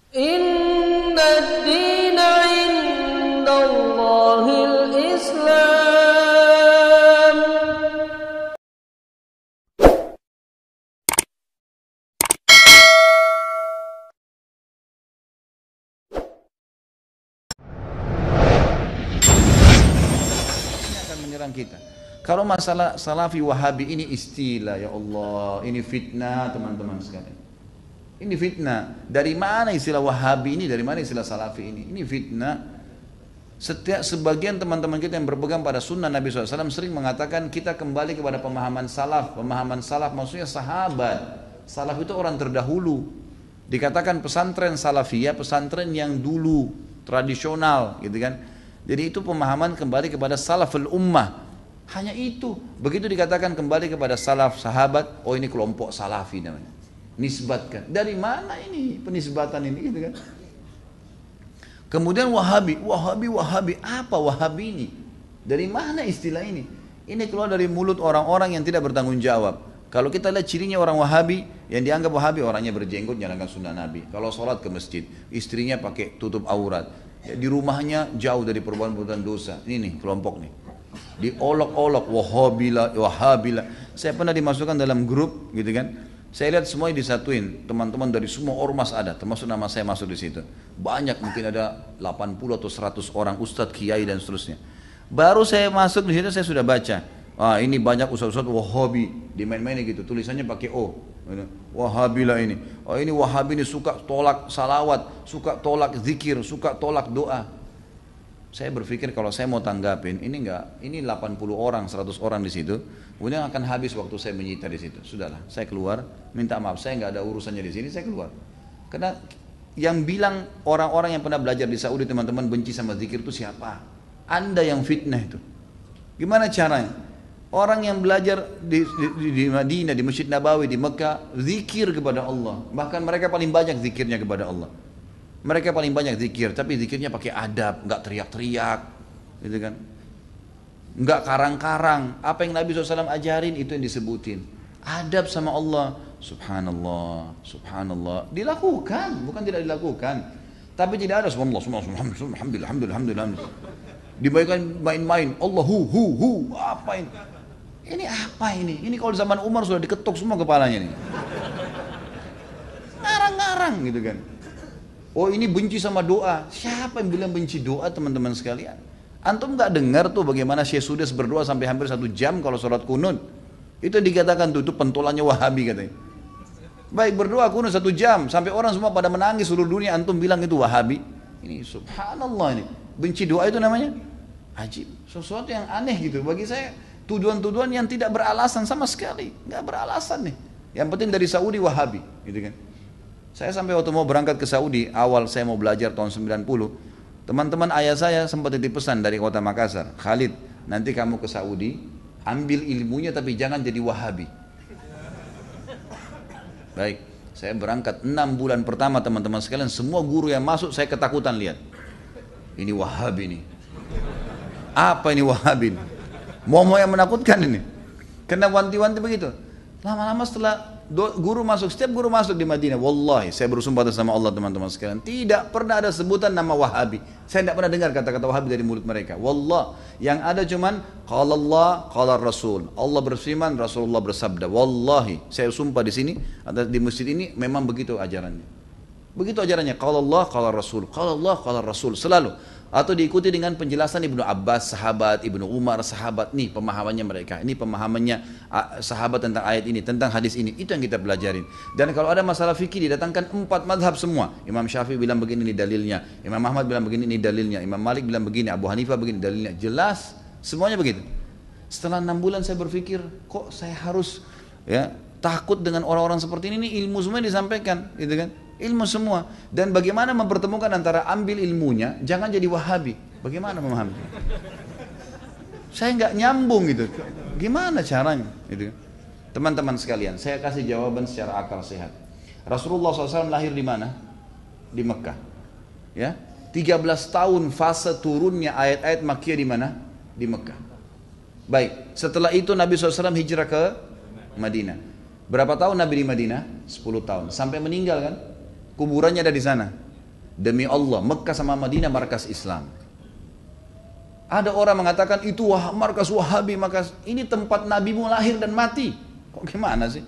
Inna ad-dina indallahil Islam. Ini akan menyerang kita. Kalau masalah salafi wahabi ini istilah, ya Allah, ini fitnah teman-teman sekalian. Ini fitnah. Dari mana istilah wahabi ini? Dari mana istilah salafi ini? Ini fitnah. Setiap sebagian teman-teman kita yang berpegang pada sunnah Nabi SAW sering mengatakan kita kembali kepada pemahaman salaf. Pemahaman salaf maksudnya sahabat. Salaf itu orang terdahulu. Dikatakan pesantren salafiyah, pesantren yang dulu, tradisional, gitu kan. Jadi itu pemahaman kembali kepada salaful ummah. Hanya itu. Begitu dikatakan kembali kepada salaf, sahabat, oh ini kelompok salafi namanya. Nisbatkan. Dari mana ini penisbatan ini, gitu kan? Kemudian wahabi. Apa wahabi ini? Dari mana istilah ini? Ini keluar dari mulut orang-orang yang tidak bertanggung jawab. Kalau kita lihat cirinya orang wahabi, yang dianggap wahabi orangnya berjenggot, jalankan sunnah Nabi. Kalau sholat ke masjid, istrinya pakai tutup aurat. Ya, di rumahnya jauh dari perbuatan dosa. Ini nih kelompok nih. Diolok-olok, wahabila. Saya pernah dimasukkan dalam grup, gitu kan? Saya lihat semuanya disatuin, teman-teman dari semua ormas ada, termasuk nama saya masuk di situ. Banyak, mungkin ada 80 atau 100 orang, ustadz, kiai dan seterusnya. Baru saya masuk di situ saya sudah baca. Ah, ini banyak ustadz-ustadz wahabi, dimain-mainin gitu, tulisannya pakai O. Wahabilah ini. Oh ini wahabi ini suka tolak salawat, suka tolak zikir, suka tolak doa. Saya berpikir kalau saya mau tanggapin, ini 80 orang, 100 orang di situ, kemudian akan habis waktu saya menyita di situ. Sudahlah, saya keluar, minta maaf, saya nggak ada urusannya di sini, saya keluar. Karena yang bilang orang-orang yang pernah belajar di Saudi teman-teman benci sama zikir itu siapa? Anda yang fitnah itu. Gimana caranya? Orang yang belajar di Madinah, di Masjid Nabawi, di Mekah, zikir kepada Allah. Bahkan mereka paling banyak zikirnya kepada Allah. Mereka paling banyak zikir, tapi zikirnya pakai adab, nggak teriak-teriak, gitu kan? Nggak karang-karang. Apa yang Nabi SAW ajarin itu yang disebutin. Adab sama Allah, subhanallah, subhanallah. Dilakukan, bukan tidak dilakukan. Tapi tidak ada subhanallah, alhamdulillah. Dibaikkan main-main, Allah hu, apa ini? Ini apa ini? Ini kalau zaman Umar sudah diketuk semua kepalanya nih. Ngarang-ngarang gitu kan. Oh ini benci sama doa. Siapa yang bilang benci doa teman-teman sekalian? Antum nggak dengar tuh bagaimana Syekh Sudes berdoa sampai hampir 1 jam kalau sholat kunut. Itu dikatakan tuh, itu pentolannya Wahabi katanya. Baik berdoa kunut 1 jam sampai orang semua pada menangis seluruh dunia. Antum bilang itu Wahabi. Ini subhanallah ini. Benci doa itu namanya ajib. Sesuatu yang aneh gitu. Bagi saya tuduhan-tuduhan yang tidak beralasan sama sekali. Nggak beralasan nih. Yang penting dari Saudi Wahabi, gitu kan. Saya sampai waktu mau berangkat ke Saudi, awal saya mau belajar tahun 90, teman-teman ayah saya sempat titip pesan dari kota Makassar, Khalid, nanti kamu ke Saudi, ambil ilmunya tapi jangan jadi Wahabi. Baik, saya berangkat 6 bulan pertama teman-teman sekalian, semua guru yang masuk saya ketakutan lihat. Ini Wahabi nih. Apa ini Wahabi nih? Mau yang menakutkan ini. Kena wanti-wanti begitu. Lama-lama setelah guru masuk, setiap guru masuk di Madinah, wallahi saya bersumpah atas nama Allah teman-teman sekalian, tidak pernah ada sebutan nama Wahabi. Saya tidak pernah dengar kata-kata Wahabi dari mulut mereka. Wallah, yang ada cuman qala Allah, qala Rasul. Allah berfirman, Rasulullah bersabda. Wallahi, saya sumpah di sini, di masjid ini memang begitu ajarannya. Begitu ajarannya, qala Allah, qala Rasul. Qala Allah, qala Rasul selalu. Atau diikuti dengan penjelasan Ibnu Abbas sahabat, Ibnu Umar sahabat. Nih pemahamannya mereka, ini pemahamannya sahabat tentang ayat ini, tentang hadis ini. Itu yang kita pelajarin. Dan kalau ada masalah fikih didatangkan 4 madhab semua. Imam Syafi'i bilang begini, ini dalilnya. Imam Ahmad bilang begini, ini dalilnya. Imam Malik bilang begini, Abu Hanifah begini, dalilnya. Jelas, semuanya begitu. Setelah 6 bulan saya berpikir, kok saya harus takut dengan orang-orang seperti ini? Ilmu semua disampaikan, gitu kan? Ilmu semua. Dan bagaimana mempertemukan antara ambil ilmunya, jangan jadi Wahabi. Bagaimana memahami? Saya nggak nyambung gitu. Gimana caranya? Gitu. Teman-teman sekalian, saya kasih jawaban secara akal sehat. Rasulullah SAW lahir di mana? Di Mekah. Ya, 13 tahun fase turunnya ayat-ayat Makkiyah di mana? Di Mekah. Baik, setelah itu Nabi SAW hijrah ke Madinah. Berapa tahun Nabi di Madinah? 10 tahun. Sampai meninggal kan? Kuburannya ada di sana. Demi Allah, Mekah sama Madinah markas Islam. Ada orang mengatakan itu markas Wahabi, markas ini tempat nabimu lahir dan mati. Kok gimana sih?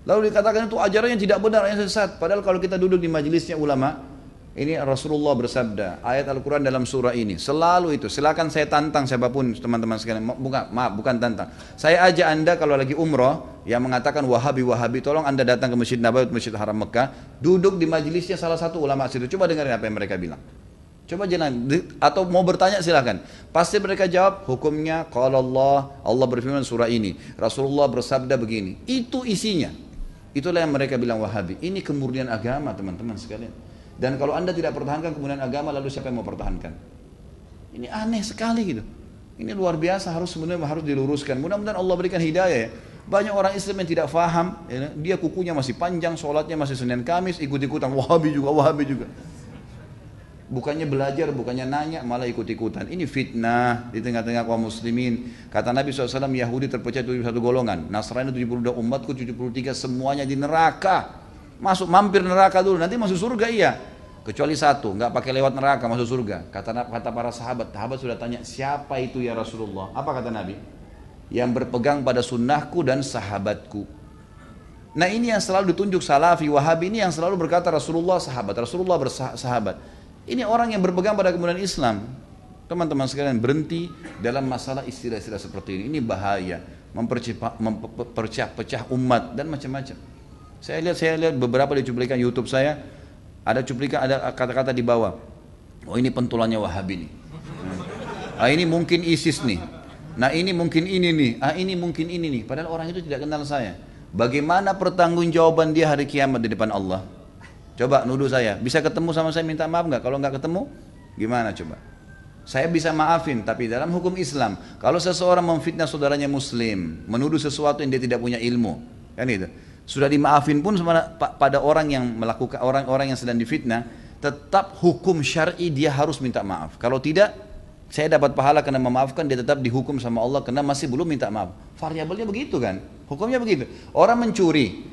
Lalu dikatakan itu ajaran yang tidak benar, yang sesat. Padahal kalau kita duduk di majelisnya ulama, ini Rasulullah bersabda, ayat Al-Quran dalam surah ini, selalu itu. Silakan saya tantang siapapun teman-teman sekalian, bukan tantang. Saya ajak anda kalau lagi umroh, yang mengatakan Wahabi, tolong anda datang ke Masjid Nabawi, Masjid Haram Mekah, duduk di majelisnya salah satu ulama situ, coba dengarin apa yang mereka bilang. Coba jalan, atau mau bertanya silakan. Pasti mereka jawab, hukumnya kalau Allah berfirman surah ini, Rasulullah bersabda begini. Itu isinya. Itulah yang mereka bilang Wahabi. Ini kemurnian agama teman-teman sekalian. Dan kalau anda tidak pertahankan kemudian agama, lalu siapa yang mau pertahankan? Ini aneh sekali gitu. Ini luar biasa, sebenarnya harus diluruskan. Mudah-mudahan Allah berikan hidayah ya. Banyak orang Islam yang tidak faham, ya, dia kukunya masih panjang, sholatnya masih Senin Kamis, ikut-ikutan Wahabi juga. Bukannya belajar, bukannya nanya, malah ikut-ikutan. Ini fitnah di tengah-tengah kaum muslimin. Kata Nabi SAW, Yahudi terpecah 71 golongan, Nasrani 72, umatku 73, semuanya di neraka. Mampir neraka dulu, nanti masuk surga iya. Kecuali satu, nggak pakai lewat neraka masuk surga. Kata para sahabat sudah tanya, siapa itu ya Rasulullah? Apa kata Nabi? Yang berpegang pada sunnahku dan sahabatku. Nah ini yang selalu ditunjuk Salafi, Wahabi, ini yang selalu berkata Rasulullah bersahabat. Ini orang yang berpegang pada kemudian Islam. Teman-teman sekalian, berhenti dalam masalah istilah-istilah seperti ini. Ini bahaya, memperpecah umat dan macam-macam. Saya lihat beberapa di cuplikan YouTube saya, ada kata-kata di bawah. Oh ini pentulannya Wahabi nih. Ah ini mungkin ISIS nih. Nah ini mungkin ini nih. Ah ini mungkin ini nih. Padahal orang itu tidak kenal saya. Bagaimana pertanggungjawaban dia hari kiamat di depan Allah? Coba nuduh saya. Bisa ketemu sama saya minta maaf nggak? Kalau nggak ketemu, gimana coba? Saya bisa maafin, tapi dalam hukum Islam, kalau seseorang memfitnah saudaranya Muslim, menuduh sesuatu yang dia tidak punya ilmu, kan itu. Sudah dimaafin pun pada orang yang melakukan, orang-orang yang sedang difitnah, tetap hukum syar'i dia harus minta maaf. Kalau tidak, saya dapat pahala karena memaafkan, dia tetap dihukum sama Allah karena masih belum minta maaf. Variabelnya begitu kan, hukumnya begitu. Orang mencuri,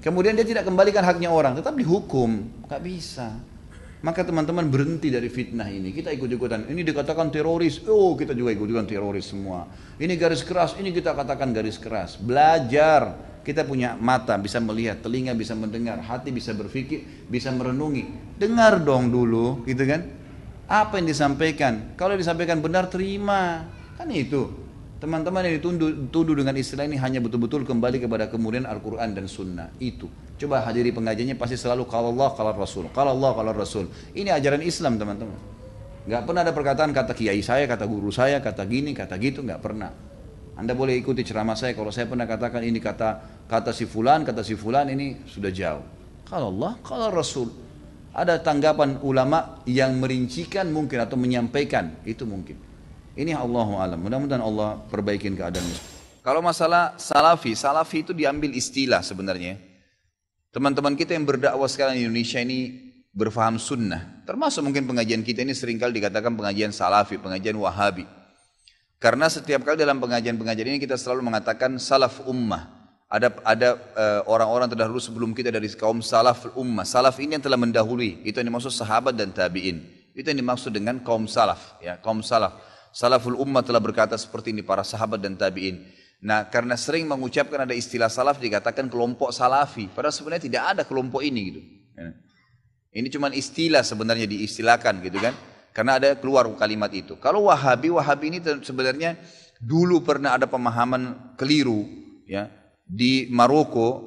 kemudian dia tidak kembalikan haknya orang, tetap dihukum, nggak bisa. Maka teman-teman berhenti dari fitnah ini. Kita ikut-ikutan, ini dikatakan teroris, oh kita juga ikut-ikutan teroris semua. Ini garis keras, ini kita katakan garis keras. Belajar. Kita punya mata bisa melihat, telinga bisa mendengar, hati bisa berpikir, bisa merenungi. Dengar dong dulu, gitu kan? Apa yang disampaikan? Kalau disampaikan benar, terima. Kan itu. Teman-teman yang dituduh dengan istilah ini hanya betul-betul kembali kepada kemudian Al-Quran dan Sunnah. Itu. Coba hadiri pengajiannya pasti selalu kalau Allah, kalau Rasul. Kalau Allah, kalau Rasul. Ini ajaran Islam teman-teman. Gak pernah ada perkataan kata kiai saya, kata guru saya, kata gini, kata gitu. Gak pernah. Anda boleh ikuti ceramah saya, kalau saya pernah katakan ini kata si fulan, ini sudah jauh. Kalau Allah, kalau Rasul. Ada tanggapan ulama yang merincikan mungkin atau menyampaikan, itu mungkin. Ini Allahu alam. Mudah-mudahan Allah perbaikin keadaan. Kalau masalah salafi itu diambil istilah sebenarnya. Teman-teman kita yang berdakwah sekarang di Indonesia ini berfaham sunnah. Termasuk mungkin pengajian kita ini seringkali dikatakan pengajian salafi, pengajian Wahabi. Karena setiap kali dalam pengajian-pengajian ini kita selalu mengatakan salaf ummah. Ada orang-orang terdahulu sebelum kita dari kaum salaf ummah. Salaf ini yang telah mendahului. Itu yang dimaksud sahabat dan tabi'in. Itu yang dimaksud dengan kaum salaf. Ya, kaum salaf. Salaful ummah telah berkata seperti ini para sahabat dan tabi'in. Nah karena sering mengucapkan ada istilah salaf dikatakan kelompok salafi. Padahal sebenarnya tidak ada kelompok ini gitu. Ini cuma istilah sebenarnya diistilahkan gitu kan. Karena ada keluar kalimat itu. Kalau Wahabi ini sebenarnya dulu pernah ada pemahaman keliru ya di Maroko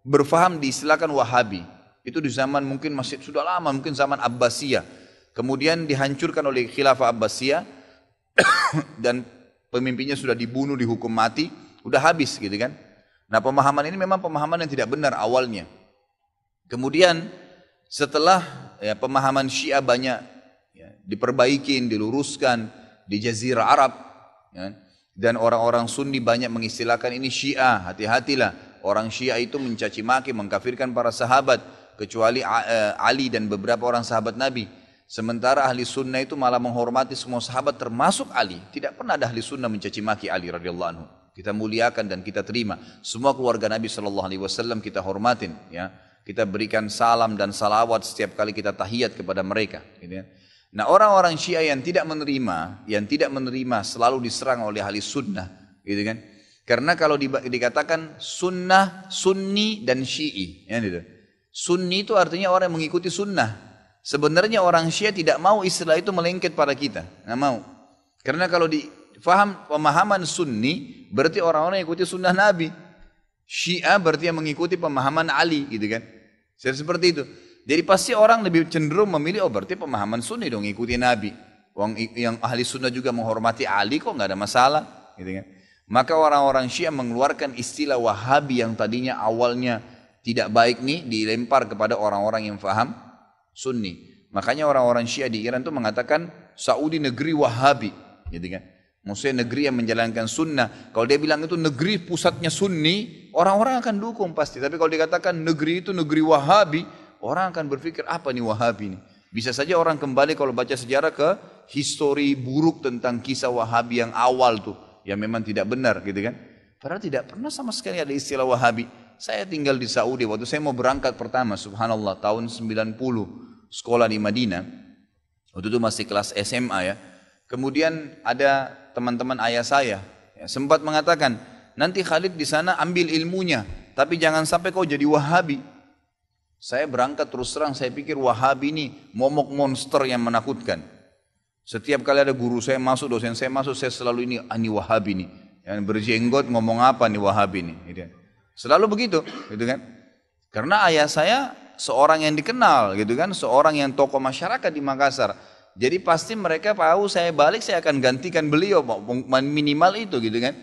berfaham diistilahkan Wahabi. Itu di zaman mungkin masih sudah lama, mungkin zaman Abbasiyah. Kemudian dihancurkan oleh Khilafah Abbasiyah dan pemimpinnya sudah dibunuh, dihukum mati, udah habis gitu kan. Nah pemahaman ini memang pemahaman yang tidak benar awalnya. Kemudian setelah ya, pemahaman Syiah banyak diperbaikin, diluruskan di Jazirah Arab ya. Dan orang-orang Sunni banyak mengistilahkan ini Syiah, hati-hatilah orang Syiah itu mencaci maki, mengkafirkan para sahabat kecuali Ali dan beberapa orang sahabat Nabi. Sementara ahli sunnah itu malah menghormati semua sahabat termasuk Ali. Tidak pernah ada ahli sunnah mencaci maki Ali radhiyallahu anhu. Kita muliakan dan kita terima. Semua keluarga Nabi SAW kita hormatin ya. kita berikan salam dan salawat setiap kali kita tahiyat kepada mereka. Gitu ya. Nah orang-orang Syiah yang tidak menerima selalu diserang oleh ahli sunnah, gitu kan? Karena kalau dikatakan sunnah, sunni dan syi'i, ya gitu. Sunni itu artinya orang yang mengikuti sunnah. Sebenarnya orang Syiah tidak mau istilah itu melengket pada kita, nggak mau. Karena kalau difaham pemahaman sunni berarti orang-orang yang ikuti sunnah Nabi. Syiah berarti yang mengikuti pemahaman Ali, gitu kan? Seperti itu. Jadi pasti orang lebih cenderung memilih, oh berarti pemahaman sunni dong, ikuti Nabi. Yang ahli sunnah juga menghormati Ali kok nggak ada masalah, gitu kan? Maka orang-orang Syiah mengeluarkan istilah Wahabi yang tadinya awalnya tidak baik nih, dilempar kepada orang-orang yang faham Sunni. Makanya orang-orang Syiah di Iran itu mengatakan Saudi negeri Wahabi, gitu kan? Maksudnya negeri yang menjalankan sunnah. Kalau dia bilang itu negeri pusatnya Sunni, orang-orang akan dukung pasti. Tapi kalau dikatakan negeri itu negeri Wahabi, orang akan berpikir apa nih Wahabi ini? Bisa saja orang kembali kalau baca sejarah ke histori buruk tentang kisah Wahabi yang awal tuh, yang memang tidak benar, gitu kan? Padahal tidak pernah sama sekali ada istilah Wahabi. Saya tinggal di Saudi, waktu saya mau berangkat pertama, subhanallah, tahun 90, sekolah di Madinah. Waktu itu masih kelas SMA ya. Kemudian ada teman-teman ayah saya ya, sempat mengatakan, nanti Khalid di sana ambil ilmunya, tapi jangan sampai kau jadi Wahabi. Saya berangkat terus terang, saya pikir Wahabi ini momok monster yang menakutkan. Setiap kali ada guru saya masuk, dosen saya masuk, saya selalu ini Wahabi nih. Yang berjenggot ngomong apa nih Wahabi nih. Gitu. Selalu begitu, gitu kan? Karena ayah saya seorang yang dikenal, gitu kan? Seorang yang tokoh masyarakat di Makassar. Jadi pasti mereka tahu saya balik, saya akan gantikan beliau, minimal itu, gitu kan?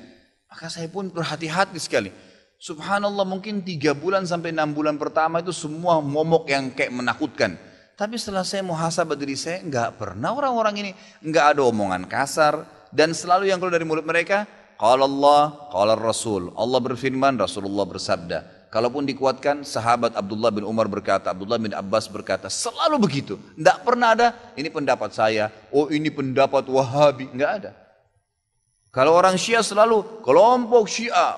Maka saya pun berhati-hati sekali. Subhanallah, mungkin 3 bulan sampai 6 bulan pertama itu semua momok yang kayak menakutkan. Tapi setelah saya muhasabah diri saya, enggak pernah orang-orang ini, enggak ada omongan kasar. Dan selalu yang keluar dari mulut mereka, qala Allah, qala Rasul. Allah berfirman, Rasulullah bersabda. Kalaupun dikuatkan, sahabat Abdullah bin Umar berkata, Abdullah bin Abbas berkata, selalu begitu. Enggak pernah ada, ini pendapat saya, oh ini pendapat Wahabi, enggak ada. Kalau orang Syiah selalu, kelompok Syiah,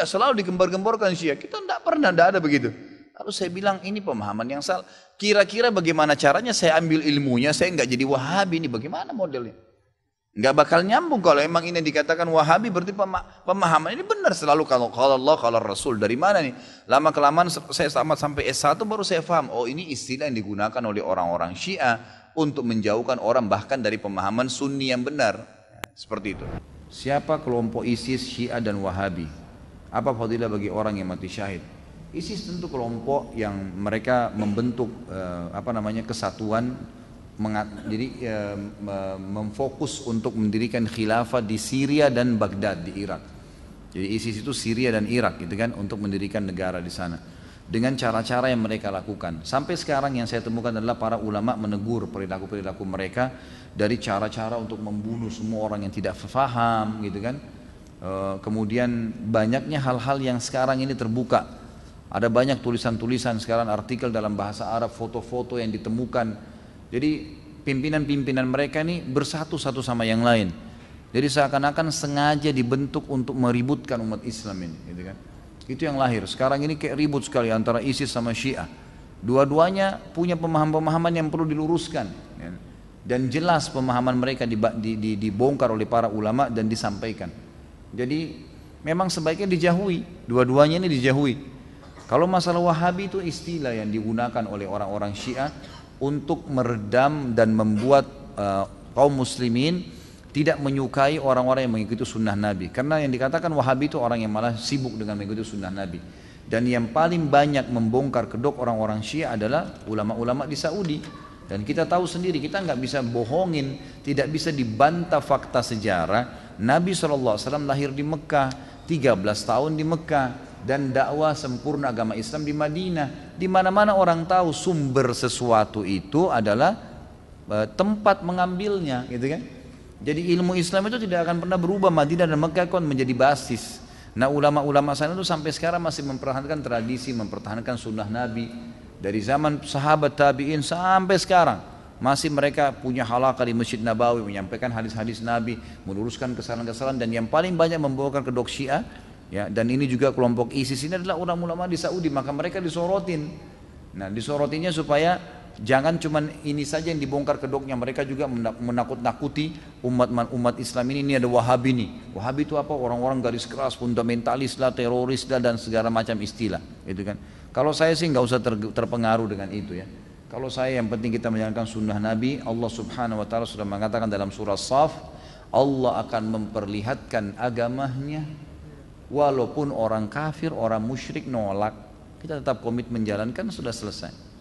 selalu digembar-gemborkan Syiah. Kita enggak pernah, enggak ada begitu. Lalu saya bilang, ini pemahaman yang salah. Kira-kira bagaimana caranya saya ambil ilmunya, saya enggak jadi Wahabi, ini bagaimana modelnya? Enggak bakal nyambung kalau emang ini dikatakan Wahabi, berarti pemahaman ini benar selalu kalau Allah, kalau Rasul. Dari mana nih? Lama-kelamaan saya sampai S1 baru saya paham, oh ini istilah yang digunakan oleh orang-orang Syiah untuk menjauhkan orang bahkan dari pemahaman Sunni yang benar. Seperti itu. Siapa kelompok ISIS, Syiah dan Wahabi? Apa fadilah bagi orang yang mati syahid? ISIS tentu kelompok yang mereka membentuk kesatuan, memfokus untuk mendirikan khilafah di Syria dan Baghdad di Irak. Jadi ISIS itu Syria dan Irak, gitu kan, untuk mendirikan negara di sana dengan cara-cara yang mereka lakukan. Sampai sekarang yang saya temukan adalah para ulama menegur perilaku-perilaku mereka, dari cara-cara untuk membunuh semua orang yang tidak faham, gitu kan. Kemudian banyaknya hal-hal yang sekarang ini terbuka. Ada banyak tulisan-tulisan sekarang, artikel dalam bahasa Arab, foto-foto yang ditemukan. Jadi pimpinan-pimpinan mereka ini bersatu satu sama yang lain. Jadi seakan-akan sengaja dibentuk untuk meributkan umat Islam ini, gitu kan. Itu yang lahir. Sekarang ini kayak ribut sekali antara ISIS sama Syiah. Dua-duanya punya pemahaman-pemahaman yang perlu diluruskan. Ya. Dan jelas pemahaman mereka dibongkar oleh para ulama dan disampaikan. Jadi memang sebaiknya dijauhi. Dua-duanya ini dijauhi. Kalau masalah Wahabi itu istilah yang digunakan oleh orang-orang Syiah untuk meredam dan membuat kaum muslimin tidak menyukai orang-orang yang mengikuti sunnah Nabi. Karena yang dikatakan Wahabi itu orang yang malah sibuk dengan mengikuti sunnah Nabi. Dan yang paling banyak membongkar kedok orang-orang Syiah adalah ulama-ulama di Saudi. Dan kita tahu sendiri, kita nggak bisa bohongin, tidak bisa dibantah fakta sejarah. Nabi SAW lahir di Mekah, 13 tahun di Mekah. Dan dakwah sempurna agama Islam di Madinah. Di mana-mana orang tahu sumber sesuatu itu adalah tempat mengambilnya, gitu kan? Jadi ilmu Islam itu tidak akan pernah berubah. Madinah dan Mekah kan menjadi basis. Nah ulama-ulama sana itu sampai sekarang masih mempertahankan tradisi, mempertahankan sunnah Nabi dari zaman sahabat tabi'in sampai sekarang. Masih mereka punya halaqah di Masjid Nabawi menyampaikan hadis-hadis Nabi, meluruskan kesalahan-kesalahan. Dan yang paling banyak membongkar kedok Syiah Ya, dan ini juga kelompok ISIS ini adalah ulama-ulama di Saudi, maka mereka disorotin. Nah, disorotinnya supaya jangan cuman ini saja yang dibongkar kedoknya, mereka juga menakut-nakuti umat Islam ini ada Wahabi nih. Wahabi itu apa? Orang-orang garis keras, fundamentalis lah, teroris lah, dan segala macam istilah, gitu kan. Kalau saya sih nggak usah terpengaruh dengan itu ya. Kalau saya yang penting kita menjalankan sunnah Nabi. Allah Subhanahu Wa Taala sudah mengatakan dalam surah Shaf, Allah akan memperlihatkan agamanya walaupun orang kafir, orang musyrik nolak, kita tetap komit menjalankan, sudah selesai.